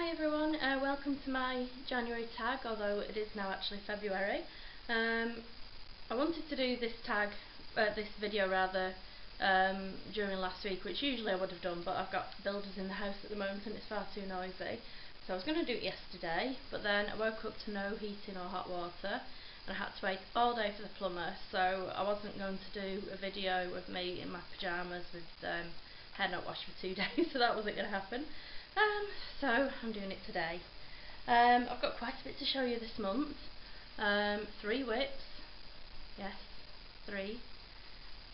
Hi everyone, welcome to my January tag, although it is now actually February. I wanted to do this video during last week, which usually I would have done, but I've got builders in the house at the moment and it's far too noisy. So I was going to do it yesterday, but then I woke up to no heating or hot water and I had to wait all day for the plumber, so I wasn't going to do a video of me in my pyjamas with hair not washed for 2 days, so that wasn't going to happen. So I'm doing it today. I've got quite a bit to show you this month. 3 whips, yes, 3,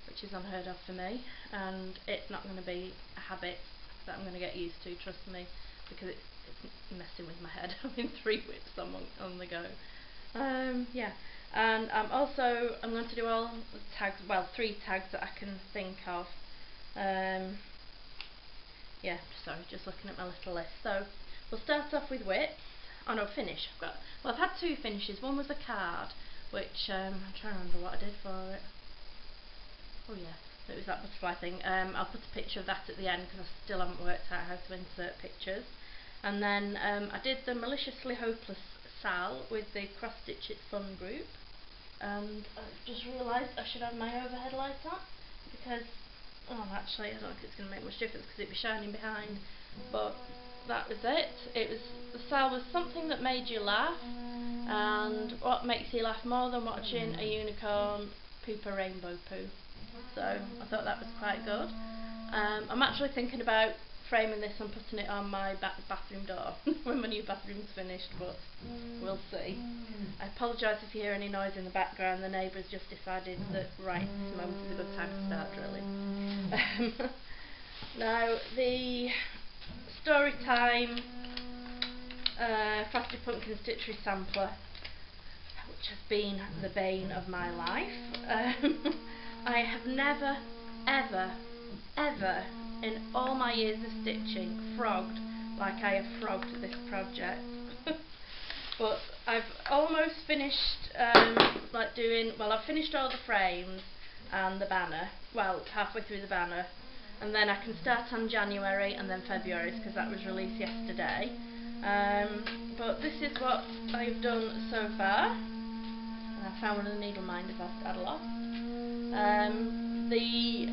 which is unheard of for me, and it's not going to be a habit that I'm going to get used to, trust me, because it's messing with my head. having 3 whips on the go. Yeah, and I'm going to do all the tags, well, 3 tags that I can think of. Yeah, sorry, just looking at my little list. So we'll start off with whips. Oh no, finish. I've had 2 finishes. One was a card, which I'm trying to remember what I did for it. Oh yeah, it was that butterfly thing. I'll put a picture of that at the end because I still haven't worked out how to insert pictures. And then I did the Maliciously Hopeless Sal with the Cross Stitch It's Fun group. And I've just realised I should have my overhead light on because, oh, actually, I don't think it's going to make much difference because it'd be shining behind, but that was it. The Sal was something that made you laugh, and what makes you laugh more than watching a unicorn poop a rainbow poo? So I thought that was quite good. I'm actually thinking about framing this and putting it on my bathroom door when my new bathroom's finished, but we'll see. I apologise if you hear any noise in the background. The neighbours just decided that right, this moment is a good time to start drilling. Now, the story time Frosted Pumpkin Stitchery sampler, which has been the bane of my life. I have never, ever in all my years of stitching frogged like I have frogged this project. But I've almost finished I've finished all the frames and the banner, well, halfway through the banner, and then I can start on January and then February's because that was released yesterday. But this is what I've done so far. I found one of the needle minders I'd lost. The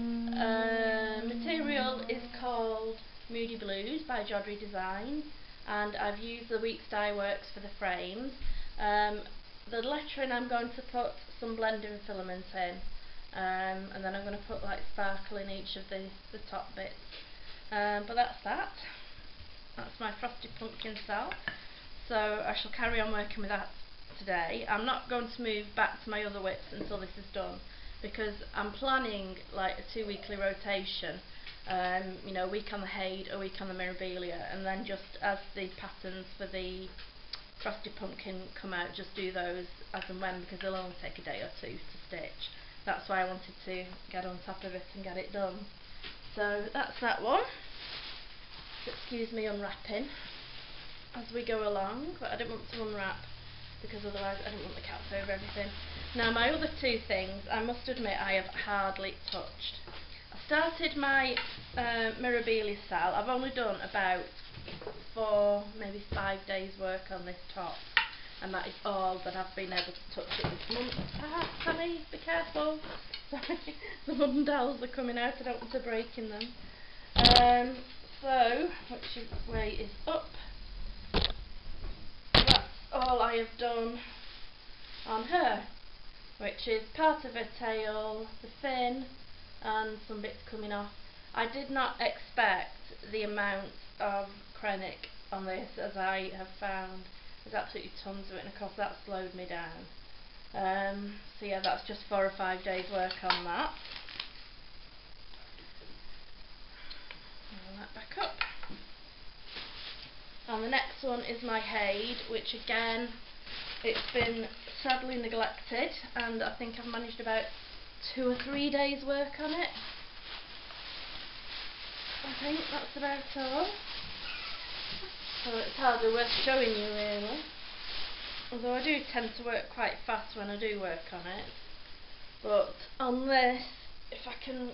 material is called Moody Blues by Jodyri Designs, and I've used the Weeks Dye Works for the frames. The lettering I'm going to put some blending filament in, and then I'm going to put like sparkle in each of the top bits. But that's that. That's my Frosted Pumpkin cell. So I shall carry on working with that today. I'm not going to move back to my other whips until this is done, because I'm planning like a 2-weekly rotation. You know, a week on the Haid, a week on the Mirabilia, and then just as the patterns for the Frosted Pumpkin come out, just do those as and when, because they'll only take a day or 2 to stitch. That's why I wanted to get on top of it and get it done. So that's that one. Excuse me unwrapping as we go along, but I didn't want to unwrap because otherwise I didn't want the cats over everything. Now, my other 2 things, I must admit I have hardly touched. I started my Mirabilia cell. I've only done about 4, maybe 5 days work on this top, and that is all that I've been able to touch it this month. Ah, Sammy, be careful. Sorry, the wooden dowels are coming out, I don't want to break in them. So, which way is up? That's all I have done on her, which is part of her tail, the fin, and some bits coming off. I did not expect the amount of Krennic on this, as I have found there's absolutely tons of it, and of course that slowed me down. So yeah, that's just 4 or 5 days work on that. Roll that back up. And the next one is my Haid, which again, it's been sadly neglected, and I think I've managed about 2 or 3 days work on it. I think that's about all. So it's hardly worth showing you really. Although I do tend to work quite fast when I do work on it. But on this, if I can,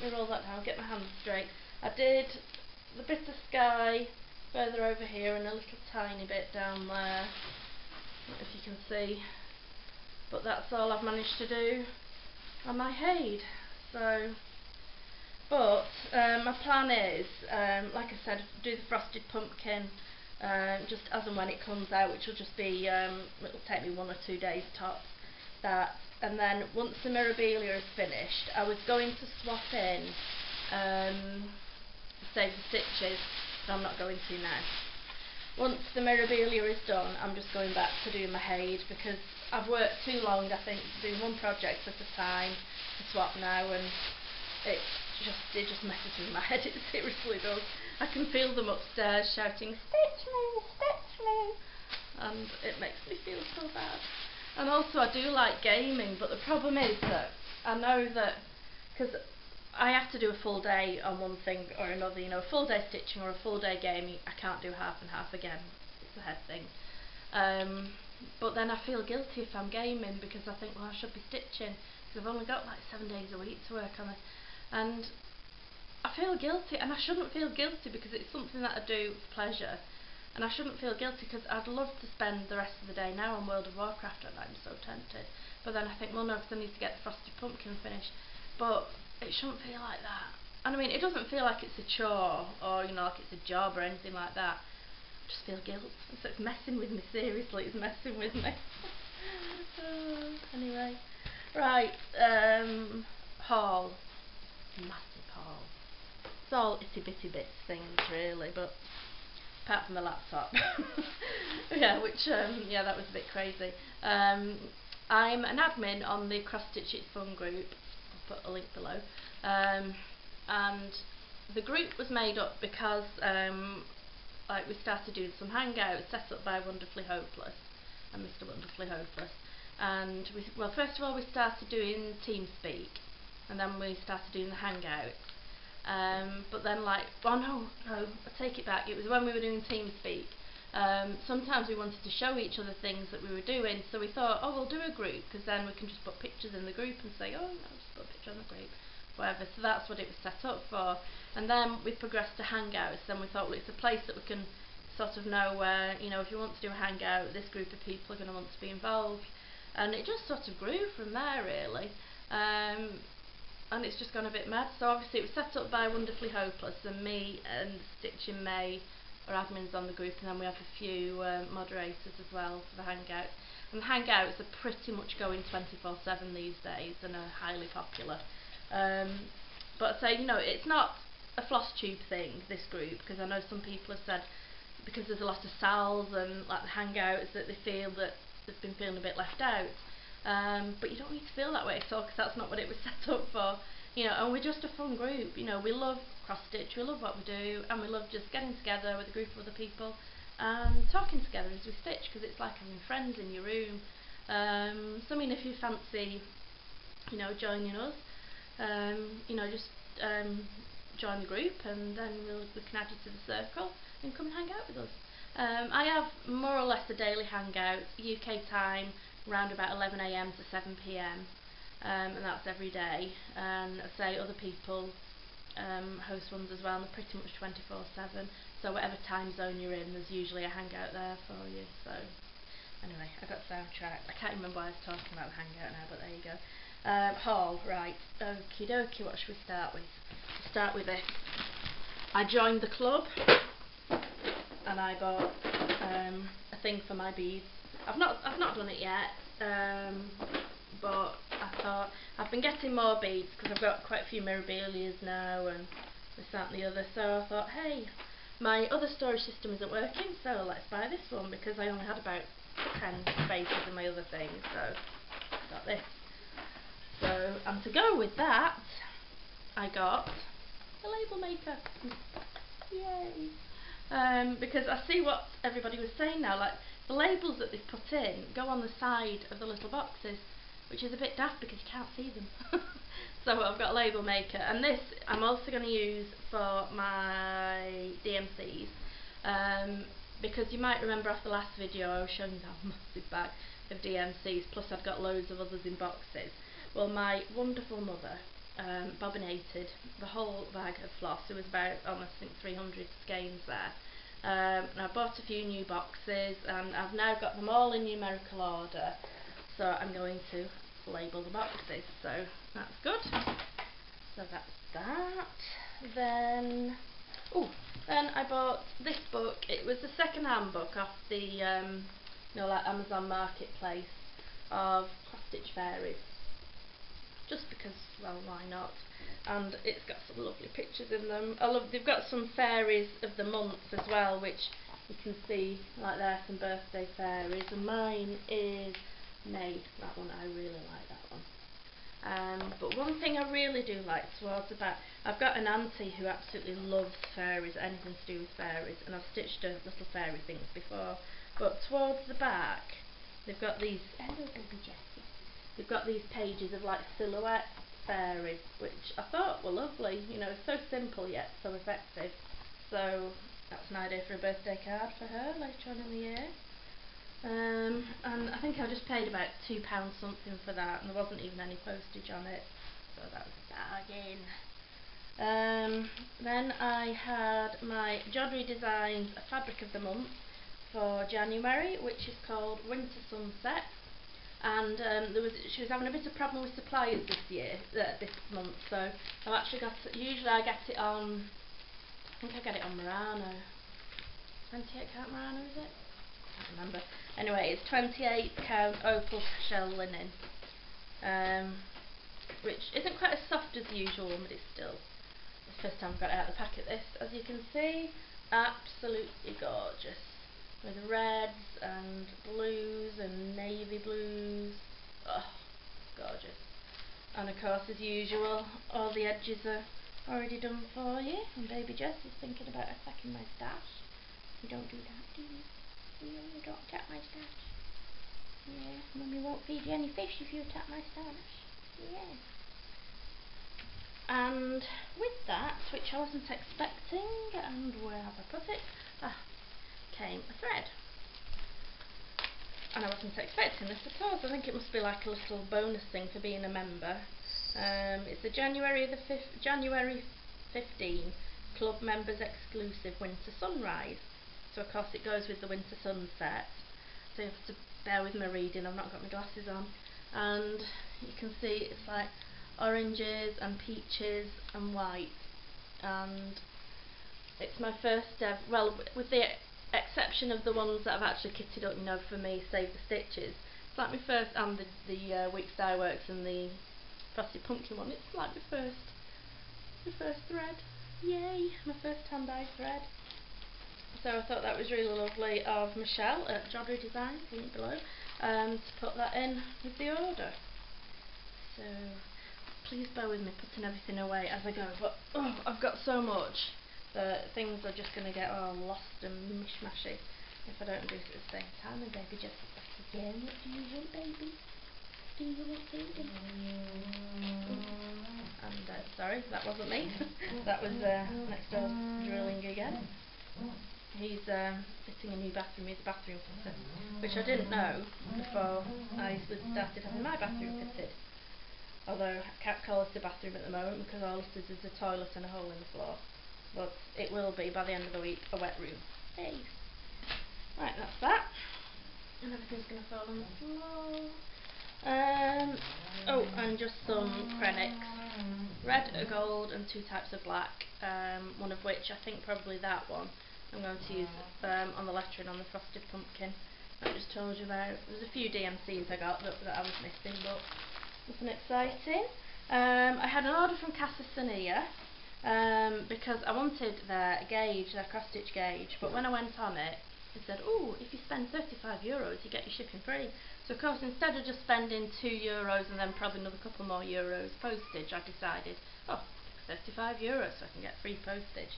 let me roll that down, get my hands straight. I did the bit of sky, further over here and a little tiny bit down there, if you can see. But that's all I've managed to do on my Haid. So, but my plan is, like I said, do the frosted pumpkin just as and when it comes out, which will just be, it'll take me 1 or 2 days tops. And then once the Mirabilia is finished, I was going to swap in, save the stitches, but I'm not going to now. Once the Mirabilia is done, I'm just going back to doing my Haid, because I've worked too long, I think, doing one project at a time to swap now, and it just messes with my head. It seriously does. I can feel them upstairs shouting, "Stitch me, stitch me," and it makes me feel so bad. And also I do like gaming, but the problem is that I know that, because I have to do a full day on one thing or another, you know, a full day stitching or a full day gaming, I can't do half and half again, it's a head thing. But then I feel guilty if I'm gaming, because I think, well, I should be stitching, because I've only got like 7 days a week to work on it. And I feel guilty, and I shouldn't feel guilty, because it's something that I do for pleasure. And I shouldn't feel guilty, because I'd love to spend the rest of the day now on World of Warcraft, and I'm so tempted. But then I think, well, no, because I need to get the frosted pumpkin finished. But it shouldn't feel like that. And I mean, it doesn't feel like it's a chore, or, you know, like it's a job or anything like that. I just feel guilt. So it's messing with me, seriously, it's messing with me. Anyway. Right, haul. Massive haul. It's all itty bitty bits things, really, but apart from the laptop. Yeah, which, yeah, that was a bit crazy. I'm an admin on the Cross Stitch It's Fun group. I'll put a link below. And the group was made up because like we started doing some hangouts set up by Wonderfully Hopeless and Mr. Wonderfully Hopeless. And well, first of all, we started doing TeamSpeak, and then we started doing the hangouts. But then, like, oh no, I take it back. It was when we were doing TeamSpeak. Sometimes we wanted to show each other things that we were doing, so we thought, oh, we'll do a group, because then we can just put pictures in the group and say, oh, no, just put a picture on the group, whatever. So that's what it was set up for. And then we progressed to hangouts, and we thought, well, it's a place that we can sort of know where, you know, if you want to do a hangout, this group of people are going to want to be involved. And it just sort of grew from there, really. And it's just gone a bit mad. So obviously it was set up by Wonderfully Hopeless, and me and Stitch in May are admins on the group, and then we have a few moderators as well for the hangouts. And the hangouts are pretty much going 24/7 these days, and are highly popular. But I say, you know, it's not a Floss Tube thing, this group, because I know some people have said, because there's a lot of sals and like the hangouts, that they feel that they've been feeling a bit left out. But you don't need to feel that way at all, because that's not what it was set up for. You know, and we're just a fun group. You know, we love cross stitch, we love what we do, and we love just getting together with a group of other people and talking together as we stitch, because it's like having friends in your room. So I mean, if you fancy, you know, joining us, you know, just join the group, and then we can add you to the circle and come and hang out with us. I have more or less a daily hangout, UK time, around about 11 AM to 7 PM, and that's every day. And I say other people host ones as well, and they're pretty much 24/7. So whatever time zone you're in, there's usually a hangout there for you. So anyway, I got sidetracked. I can't remember why I was talking about the hangout now, but there you go. Haul, right, okie dokie, what should we start with? We'll start with this. I joined the club, and I bought a thing for my beads. I've not done it yet, but I thought, I've been getting more beads, because I've got quite a few Mirabilias now, and this, that and the other, so I thought, hey, my other storage system isn't working, so let's buy this one, because I only had about 10 spaces in my other thing, so I got this. So, and to go with that, I got a label maker. Yay! Because I see what everybody was saying now, like the labels that they've put in go on the side of the little boxes, which is a bit daft because you can't see them. So I've got a label maker, and this I'm also going to use for my DMCs, because you might remember off the last video I was showing you that massive bag of DMCs, plus I've got loads of others in boxes. Well, my wonderful mother bobbinated the whole bag of floss. There was about almost, I think, 300 skeins there, and I bought a few new boxes, and I've now got them all in numerical order, so I'm going to label the boxes, so that's good. So that's that. Then I bought this book. It was a second-hand book off the like Amazon Marketplace of cross-stitch fairies, just because, well, why not? And it's got some lovely pictures in them. They've got some fairies of the month as well, which you can see, like there are some birthday fairies, and mine is May. That one, I really like that one. But one thing I really do like towards the back, I've got an auntie who absolutely loves fairies, anything to do with fairies, and I've stitched her little fairy things before. But towards the back, they've got these. Hello, baby Jessie. They've got these pages of like silhouette fairies, which I thought were lovely. You know, so simple yet so effective. So that's an idea for a birthday card for her later on in the year. And I think I just paid about £2 something for that, and there wasn't even any postage on it, so that was a bargain. Then I had my Jodyri Designs Fabric of the Month for January, which is called Winter Sunset, and she was having a bit of problem with suppliers this month, so I've actually got it. Usually I get it on, I think I get it on Murano, 28 count Murano, is it? I can't remember. Anyway, it's 28 count opal shell linen, which isn't quite as soft as the usual one, but it's still, it's the first time I've got it out of the packet. This, as you can see, absolutely gorgeous, with reds and blues and navy blues. Oh, gorgeous. And of course, as usual, all the edges are already done for you, and baby Jess is thinking about attacking my stash. You don't do that, do you? You don't attack my stash. Yeah, Mummy won't feed you any fish if you attack my stash. Yeah. And with that, which I wasn't expecting, and where have I put it? Came a thread. And I wasn't expecting this at all, so I think it must be like a little bonus thing for being a member. It's the January 15 Club Members Exclusive Winter Sunrise. So of course it goes with the winter sunset, so you have to bear with my reading, I've not got my glasses on. And you can see it's like oranges and peaches and white, and it's my first ever, well, with the exception of the ones that I've actually kitted up, you know, for me, Save the Stitches. It's like my first, and the Week's Dye Works and the Frosted Pumpkin one, it's like my first thread. Yay, my first hand-dyed thread. So I thought that was really lovely of Michelle at Jodyri Designs, link below, to put that in with the order. So please bear with me putting everything away as I go, but I've got so much that things are just going to get all lost and mishmashy if I don't do it at the same time. And baby just back again. What do you want, baby? Do you want baby? And sorry, that wasn't me. That was next door drilling again. He's fitting a new bathroom. He's a bathroom fitter, which I didn't know before I started having my bathroom fitted. Although I can't call it a bathroom at the moment because all it is a toilet and a hole in the floor. But it will be, by the end of the week, a wet room. Hey! Right, that's that. And everything's going to fall on the floor. And just some Krennics. Red, a gold, and 2 types of black. One of which, I think probably that one, I'm going to use on the lettering on the Frosted Pumpkin that I just told you about. There's a few DMCs I got that I was missing, but nothing exciting. I had an order from Casa Sonia because I wanted their gauge, their cross-stitch gauge, but when I went on it, it said, oh, if you spend €35, you get your shipping free. So of course, instead of just spending €2 and then probably another couple more euros postage, I decided, €35 so I can get free postage.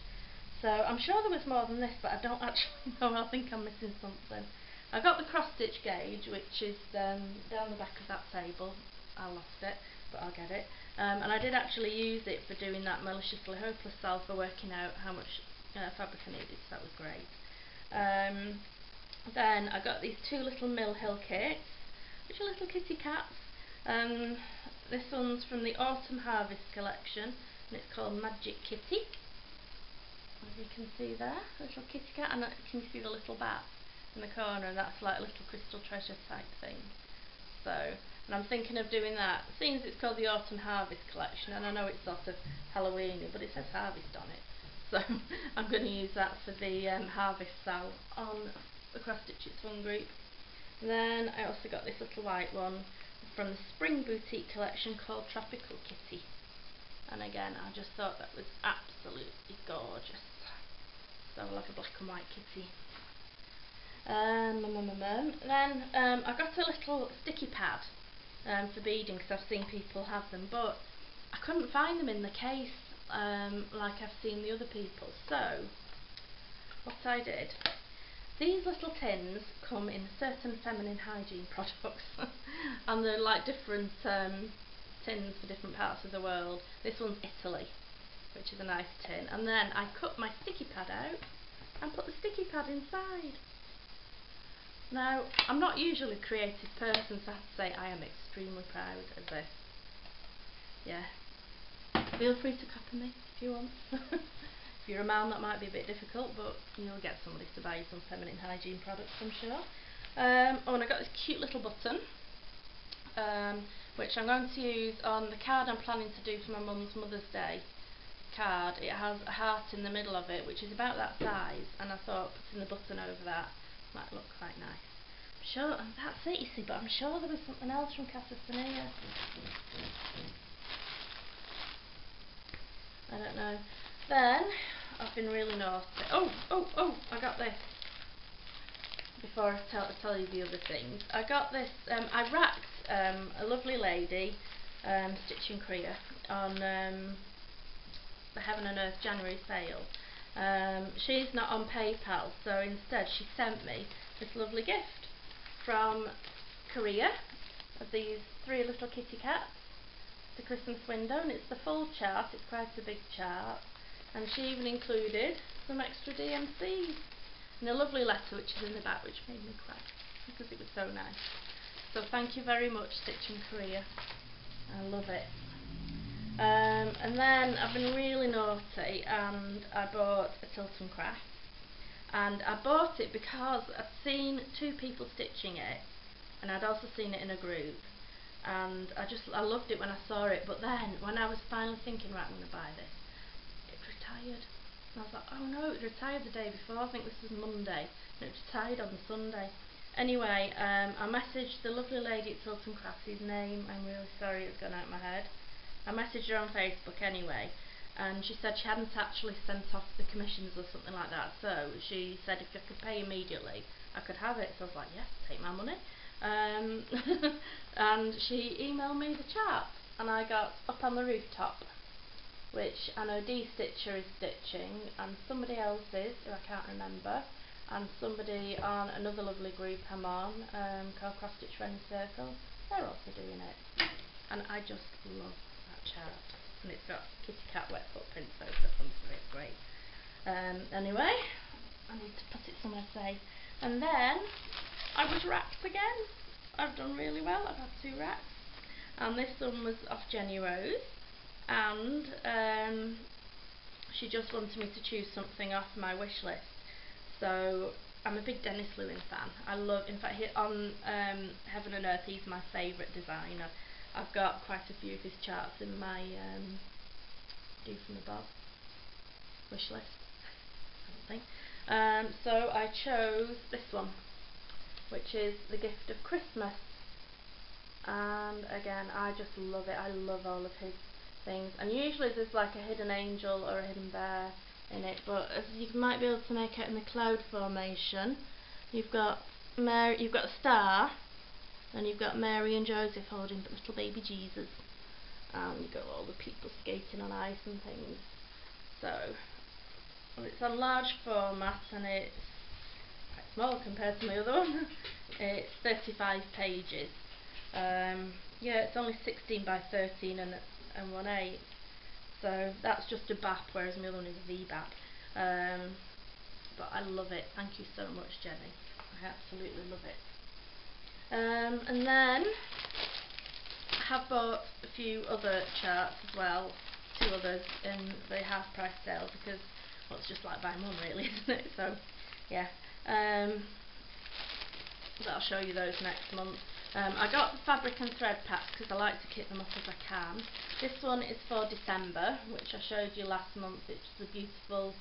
So I'm sure there was more than this, but I don't actually know. I think I'm missing something. I got the cross-stitch gauge, which is down the back of that table. I lost it, but I'll get it. And I did actually use it for doing that Maliciously Hopeless Salve for working out how much fabric I needed, so that was great. Then I got these 2 little Mill Hill kits, which are little kitty cats. This one's from the Autumn Harvest collection, and it's called Magic Kitty. as you can see there, a little kitty cat, and can you see the little bat in the corner, and that's like a little crystal treasure type thing. So, and I'm thinking of doing that, seeing as it's called the Autumn Harvest Collection, and I know it's sort of Halloweeny, but it says harvest on it. So I'm going to use that for the harvest sale on the Cross Stitch It's Fun group. And then I also got this little white one from the Spring Boutique collection called Tropical Kitty. And again, I just thought that was absolutely gorgeous. So like a black and white kitty. Then I got a little sticky pad for beading, because I've seen people have them, but I couldn't find them in the case like I've seen the other people. So what I did, these little tins come in certain feminine hygiene products and they're like different tins for different parts of the world. This one's Italy, which is a nice tin, and then I cut my sticky pad out and put the sticky pad inside. Now, I'm not usually a creative person, so I have to say I am extremely proud of this. Yeah, feel free to copy me if you want. If you're a man, that might be a bit difficult, but you'll get somebody to buy you some feminine hygiene products, I'm sure. Oh, and I got this cute little button, which I'm going to use on the card I'm planning to do for my mum's Mother's Day card. It has a heart in the middle of it, which is about that size, and I thought putting the button over that might look quite nice. I'm sure, and that's it, you see, but I'm sure there was something else from Casa Sonia. I don't know. Then, I've been really naughty. I got this. Before I tell you the other things. I got this, I racked a lovely lady, Stitching Korea, on the Heaven and Earth January sale. She's not on PayPal, so instead she sent me this lovely gift from Korea of these 3 little kitty cats, the Christmas window, and it's the full chart. It's quite a big chart, and she even included some extra DMCs and a lovely letter which is in the back, which made me cry because it was so nice. So thank you very much, Stitching Korea. I love it. And then I've been really naughty and I bought a Tilt and Craft, and I bought it because I'd seen 2 people stitching it and I'd also seen it in a group, and I loved it when I saw it, but then when I was finally thinking, right, I'm going to buy this, it retired. And I was like, oh no, it retired the day before. I think this was Monday, and it retired on the Sunday. Anyway, I messaged the lovely lady at Tilt and Craft, whose name I'm really sorry it's gone out of my head. I messaged her on Facebook anyway, and she said she hadn't actually sent off the commissions or something like that, so she said if I could pay immediately I could have it. So I was like, yes, take my money. And she emailed me the chart, and I got Up on the Rooftop, which I know Dee Stitcher is stitching, and somebody else is, who I can't remember, and somebody on another lovely group I'm on, called Cross Stitch Running Circle, they're also doing it. And I just love that chart, and it's got kitty cat wet footprints over the front of it. It's great. Anyway, I need to put it somewhere safe. And then I was racked again. I've done really well. I've had 2 racks, and this one was off Jenny Rose, and she just wanted me to choose something off my wish list. So I'm a big Dennis Lewin fan. I love, in fact, on Heaven and Earth, he's my favourite designer. I've got quite a few of his charts in my Do From Above wish list, I think. So I chose this one, which is The Gift of Christmas, and again, I just love it. I love all of his things, and usually there's like a hidden angel or a hidden bear in it, but as you might be able to make out in the cloud formation, you've got Mary, you've got a star, and you've got Mary and Joseph holding the little baby Jesus, and you've got all the people skating on ice and things. So it's a large format, and it's quite small compared to my other one. It's 35 pages. Yeah, it's only 16 by 13 and 1/8. So that's just a BAP, whereas my other one is a VBAP. But I love it. Thank you so much, Jenny. I absolutely love it. And then I have bought a few other charts as well, 2 others in the half price sale, because well, it's just like by mum really, isn't it? So yeah, but I'll show you those next month. I got the fabric and thread packs because I like to kit them up as I can. This one is for December, which I showed you last month. It's the beautiful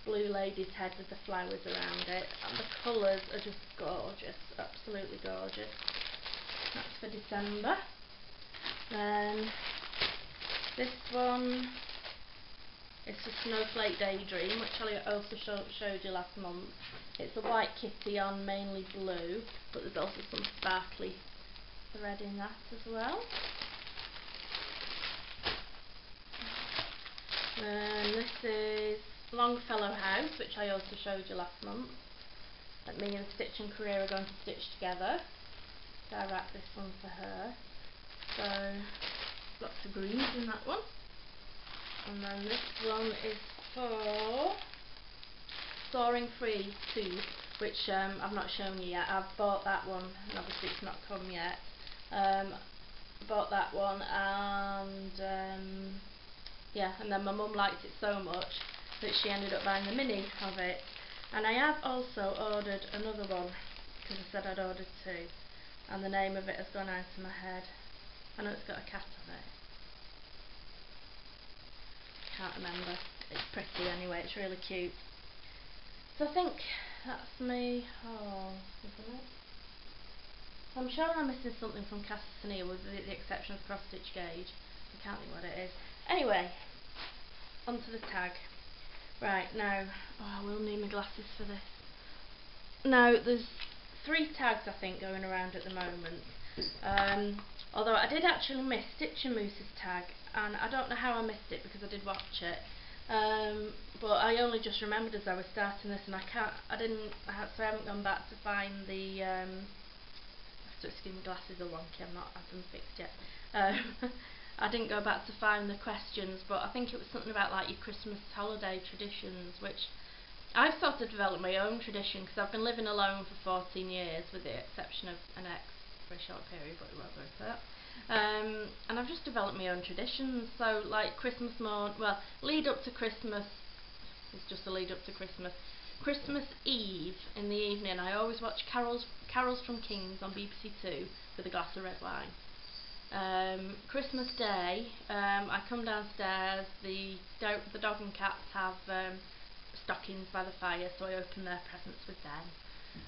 blue lady's head with the flowers around it, and the colours are just gorgeous, absolutely gorgeous. That's for December. Then this one is the Snowflake Daydream, which I also showed you last month. It's a white kitty on mainly blue, but there's also some sparkly thread in that as well. And this is Longfellow House, which I also showed you last month, that me and Stitch and Career are going to stitch together. So I wrapped this one for her. So lots of greens in that one. And then this one is for Soaring Free Tube, which I've not shown you yet. I've bought that one, and obviously it's not come yet. Bought that one, and yeah, and then my mum liked it so much that she ended up buying the mini of it. And I have also ordered another one, because I said I'd ordered two, and the name of it has gone out of my head. I know it's got a cat on it. Can't remember. It's pretty anyway, it's really cute. So I think that's me haul, isn't it? I'm sure I'm missing something from Castanea with the exception of cross stitch gauge. I can't think what it is. Anyway, onto the tag. Right, now, I will need my glasses for this. Now, there's 3 tags I think going around at the moment. Although I did actually miss Stitch and Moose's tag, and I don't know how I missed it because I did watch it. But I only just remembered as I was starting this, and so I haven't gone back to find the. Excuse me, glasses are wonky. I've not had them fixed yet. I didn't go back to find the questions, but I think it was something about like your Christmas holiday traditions, which I've sort of developed my own tradition because I've been living alone for 14 years, with the exception of an ex for a short period, but we won't go into that. And I've just developed my own traditions. So like Christmas morning, well, lead up to Christmas. It's just a lead up to Christmas. Christmas Eve in the evening, I always watch Carols from Kings on BBC Two with a glass of red wine. Christmas Day, I come downstairs. The dog and cats have stockings by the fire, so I open their presents with them.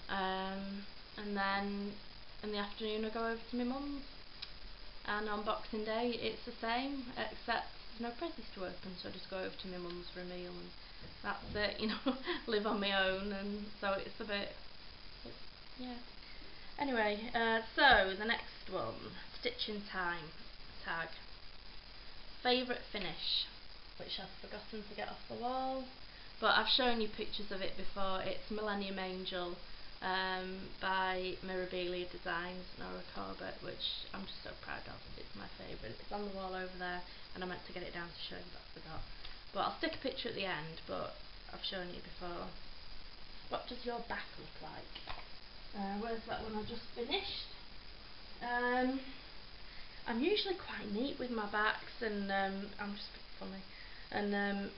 And then in the afternoon, I go over to my mum's. And on Boxing Day, it's the same, except there's no presents to open, so I just go over to my mum's for a meal, and that's it, you know, live on my own, and so it's a bit, yeah. Anyway, so the next one, Stitching Time tag. Favourite finish, which I've forgotten to get off the wall, but I've shown you pictures of it before. It's Millennium Angel by Jodyri Designs, Nora Corbett, which I'm just so proud of. It's my favourite. It's on the wall over there, and I meant to get it down to show you, but I forgot. But I'll stick a picture at the end, but I've shown you before. What does your back look like? Where's that one I just finished? I'm usually quite neat with my backs, and I'm just a bit funny. And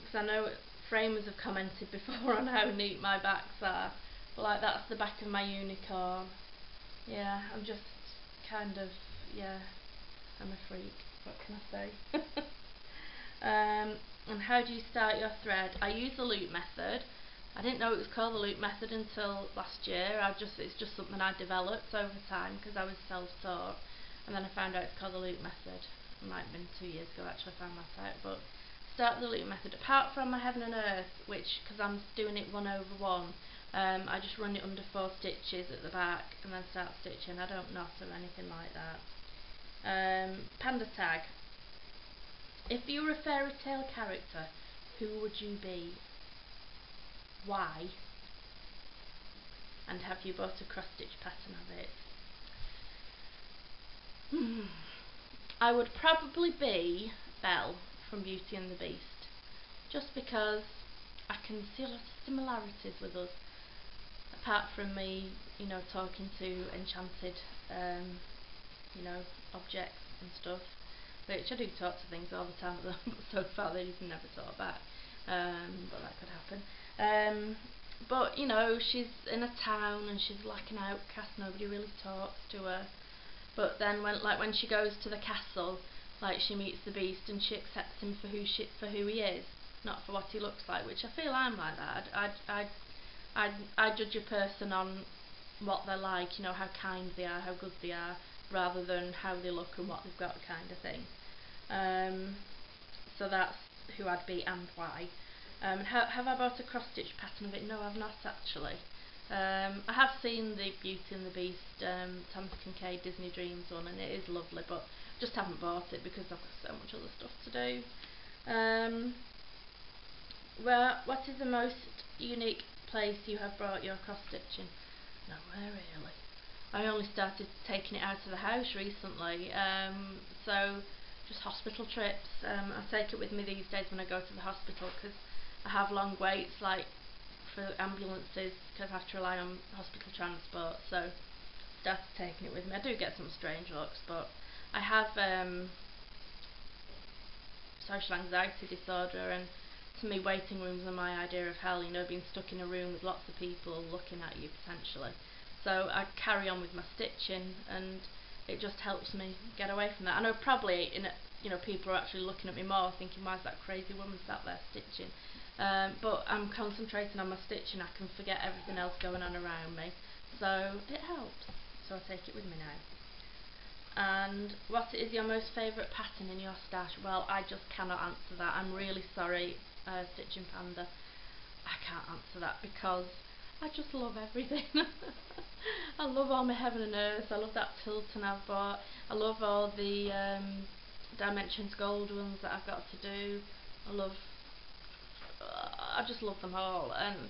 because I know framers have commented before on how neat my backs are. But like, that's the back of my unicorn. Yeah, I'm just kind of, yeah, I'm a freak. What can I say? And how do you start your thread? I use the loop method. I didn't know it was called the loop method until last year. It's just something I developed over time because I was self-taught, and then I found out it's called the loop method. It might have been 2 years ago actually I found that out. But start the loop method. Apart from my Heaven and Earth, which, because I'm doing it 1 over 1, I just run it under 4 stitches at the back and then start stitching. I don't knot or anything like that. Panda tag. If you were a fairy tale character, who would you be? Why? And have you bought a cross stitch pattern of it? I would probably be Belle from Beauty and the Beast, just because I can see a lot of similarities with us, apart from me, you know, talking to enchanted, you know, objects and stuff, which I do talk to things all the time, but so far they've never talked back. but that could happen. But you know, she's in a town and she's like an outcast. Nobody really talks to her. But then when she goes to the castle, like she meets the Beast and she accepts him for who he is, not for what he looks like. Which I feel I'm like that. I judge a person on what they're like, you know, how kind they are, how good they are, rather than how they look and what they've got, kind of thing. So that's who I'd be and why. Have I bought a cross stitch pattern of it? No, I've not actually. I have seen the Beauty and the Beast Thomas Kincaid Disney Dreams one, and it is lovely, but just haven't bought it because I've got so much other stuff to do. What is the most unique place you have brought your cross stitching? Nowhere really. I only started taking it out of the house recently, so just hospital trips. I take it with me these days when I go to the hospital because I have long waits, like for ambulances, because I have to rely on hospital transport. So started taking it with me. I do get some strange looks, but I have social anxiety disorder, and to me waiting rooms are my idea of hell, you know, being stuck in a room with lots of people looking at you potentially. So I carry on with my stitching, and it just helps me get away from that. I know probably people are actually looking at me more thinking, why is that crazy woman sat there stitching? But I'm concentrating on my stitching, I can forget everything else going on around me, so it helps. So I take it with me now. And what is your most favourite pattern in your stash? Well, I just cannot answer that. I'm really sorry, Stitching Panda. I can't answer that because I just love everything. I love all my Heaven and Earth. I love that Tilton I've bought. I love all the Dimensions Gold ones that I've got to do. I just love them all, and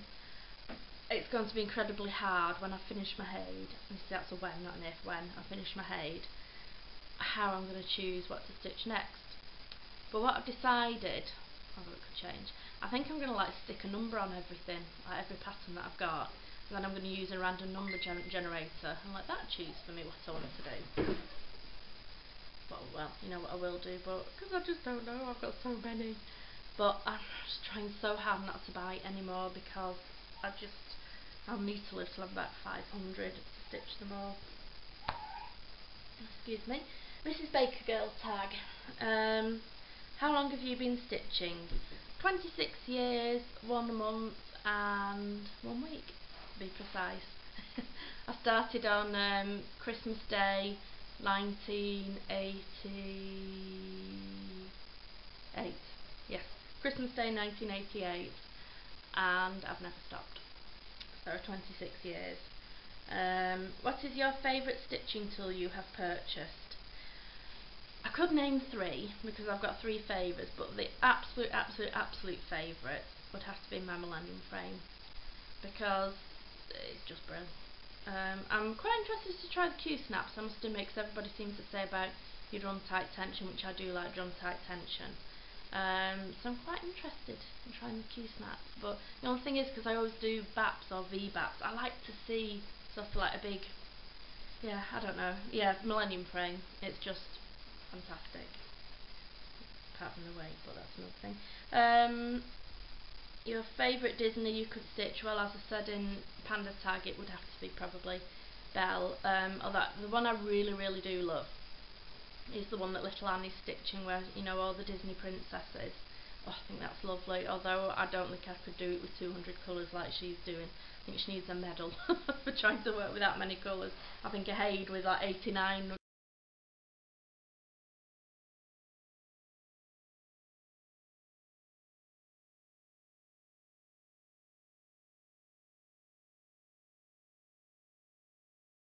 it's going to be incredibly hard when I finish my Haid. And see, that's a when, not an if. When I finish my Haid, how I'm going to choose what to stitch next. But what I've decided, although it could change, I think I'm going to stick a number on everything, like every pattern that I've got, and then I'm going to use a random number generator and let that choose for me what I want to do. Well, you know what I will do, but because I just don't know, I've got so many. But I'm just trying so hard not to buy any more because I'll need to live till I'm about 500 to stitch them all. Excuse me. Mrs. Baker Girl tag. How long have you been stitching? 26 years, 1 month and 1 week to be precise. I started on Christmas Day 1988. Yes, Christmas Day 1988, and I've never stopped. So 26 years. What is your favourite stitching tool you have purchased? I could name 3 because I've got 3 favourites, but the absolute favourite would have to be my Millennium Frame because it's just brilliant. I'm quite interested to try the Q-snaps, I must admit, because everybody seems to say about your drum tight tension, which I do like drum tight tension. So I'm quite interested in trying the Q-snaps, but the only thing is, because I always do BAPs or V-BAPs, I like to see sort of like a big, I don't know, Millennium Frame. It's just fantastic, apart from the weight, but that's another thing. Your favourite Disney you could stitch? Well, as I said in Panda Tag, it would have to be probably Belle. Although the one I really do love is the one that Little Annie's stitching, where all the Disney princesses. Oh, I think that's lovely. Although I don't think I could do it with 200 colours like she's doing. I think she needs a medal for trying to work with that many colours. I think a Haid with 89